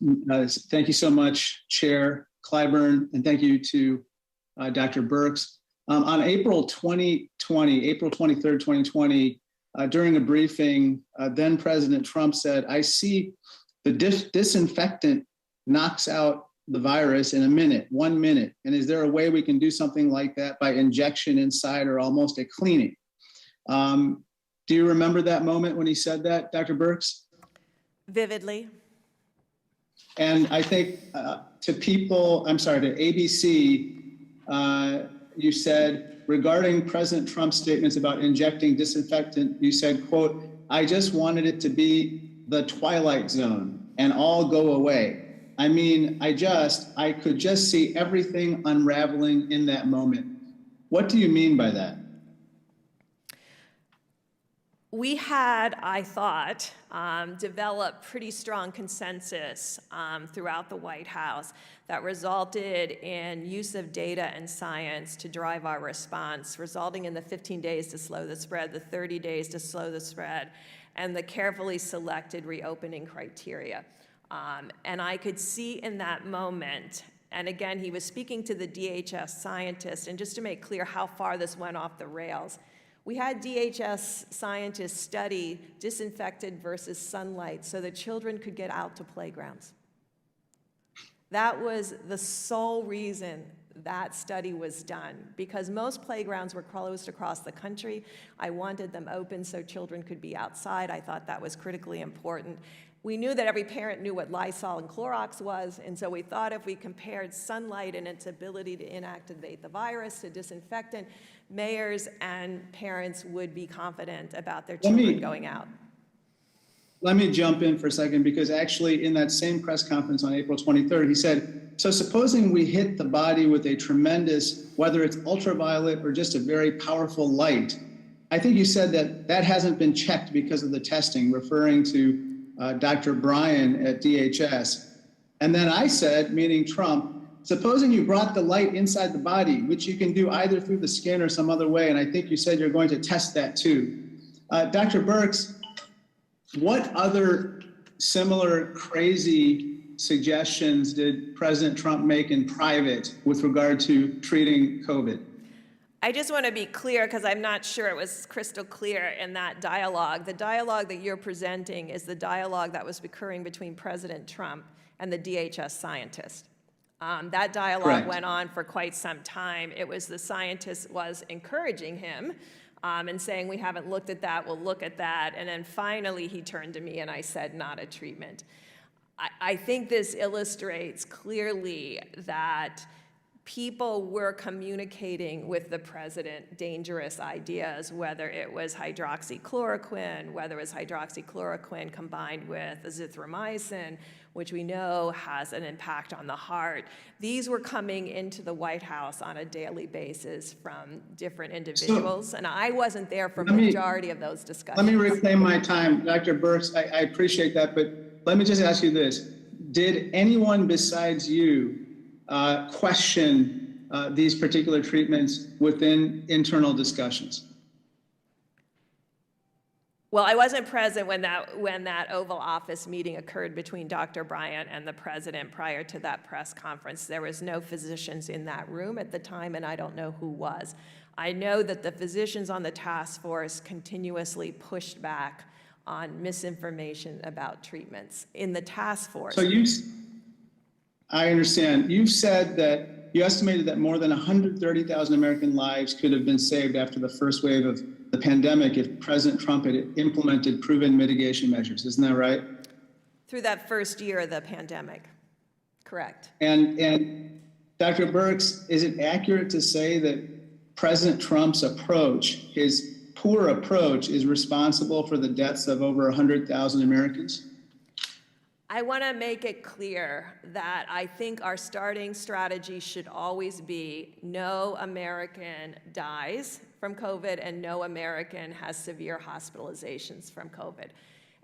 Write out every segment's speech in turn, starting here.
Brian. Thank you so much, Chair Clyburn, and thank you to Dr. Brix. On April 23rd, 2020, during a briefing, then President Trump said, "I see the disinfectant knocks out the virus in a minute, 1 minute. And is there a way we can do something like that by injection inside or almost a cleaning?" Do you remember that moment when he said that, Dr. Brix? Vividly. And I think to ABC, you said, regarding President Trump's statements about injecting disinfectant, you said, quote, "I just wanted it to be the twilight zone and all go away." I mean, I could just see everything unraveling in that moment. What do you mean by that? We had, I thought, developed pretty strong consensus throughout the White House that resulted in use of data and science to drive our response, resulting in the 15 days to slow the spread, the 30 days to slow the spread, and the carefully selected reopening criteria. And I could see in that moment, and again, he was speaking to the DHS scientists, and just to make clear how far this went off the rails, we had DHS scientists study disinfected versus sunlight so that children could get out to playgrounds. That was the sole reason that study was done, because most playgrounds were closed across the country. I wanted them open so children could be outside. I thought that was critically important. We knew that every parent knew what Lysol and Clorox was, and so we thought if we compared sunlight and its ability to inactivate the virus to disinfectant, mayors and parents would be confident about their children going out. Let me jump in for a second, because actually in that same press conference on April 23rd, he said, "So supposing we hit the body with a tremendous, whether it's ultraviolet or just a very powerful light," I think you said that hasn't been checked because of the testing, referring to Dr. Bryan at DHS. And then I said, meaning Trump, "Supposing you brought the light inside the body, which you can do either through the skin or some other way," and I think you said you're going to test that too. Dr. Brix, what other similar crazy suggestions did President Trump make in private with regard to treating COVID? I just want to be clear, because I'm not sure it was crystal clear in that dialogue. The dialogue that you're presenting is the dialogue that was occurring between President Trump and the DHS scientist. That dialogue Correct. Went on for quite some time. It was the scientist was encouraging him and saying, "We haven't looked at that, we'll look at that." And then finally he turned to me and I said, "Not a treatment." I think this illustrates clearly that people were communicating with the president dangerous ideas, whether it was hydroxychloroquine, whether it was hydroxychloroquine combined with azithromycin, which we know has an impact on the heart. These were coming into the White House on a daily basis from different individuals, and I wasn't there for majority of those discussions. Let me reclaim my time. Dr. Brix, I appreciate that, but let me just ask you this. Did anyone besides you question these particular treatments within internal discussions? Well, I wasn't present when that Oval Office meeting occurred between Dr. Bryant and the president prior to that press conference. There was no physicians in that room at the time, and I don't know who was. I know that the physicians on the task force continuously pushed back on misinformation about treatments in the task force. So I understand. You've said that you estimated that more than 130,000 American lives could have been saved after the first wave of the pandemic if President Trump had implemented proven mitigation measures. Isn't that right? Through that first year of the pandemic, correct. And Dr. Brix, is it accurate to say that President Trump's approach, his poor approach, is responsible for the deaths of over 100,000 Americans? I want to make it clear that I think our starting strategy should always be no American dies from COVID and no American has severe hospitalizations from COVID.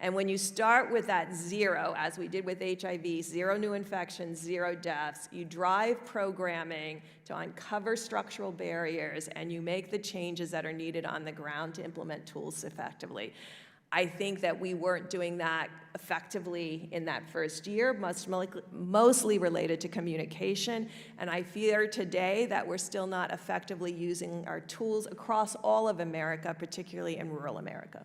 And when you start with that zero, as we did with HIV, zero new infections, zero deaths, you drive programming to uncover structural barriers and you make the changes that are needed on the ground to implement tools effectively. I think that we weren't doing that effectively in that first year, mostly related to communication. And I fear today that we're still not effectively using our tools across all of America, particularly in rural America.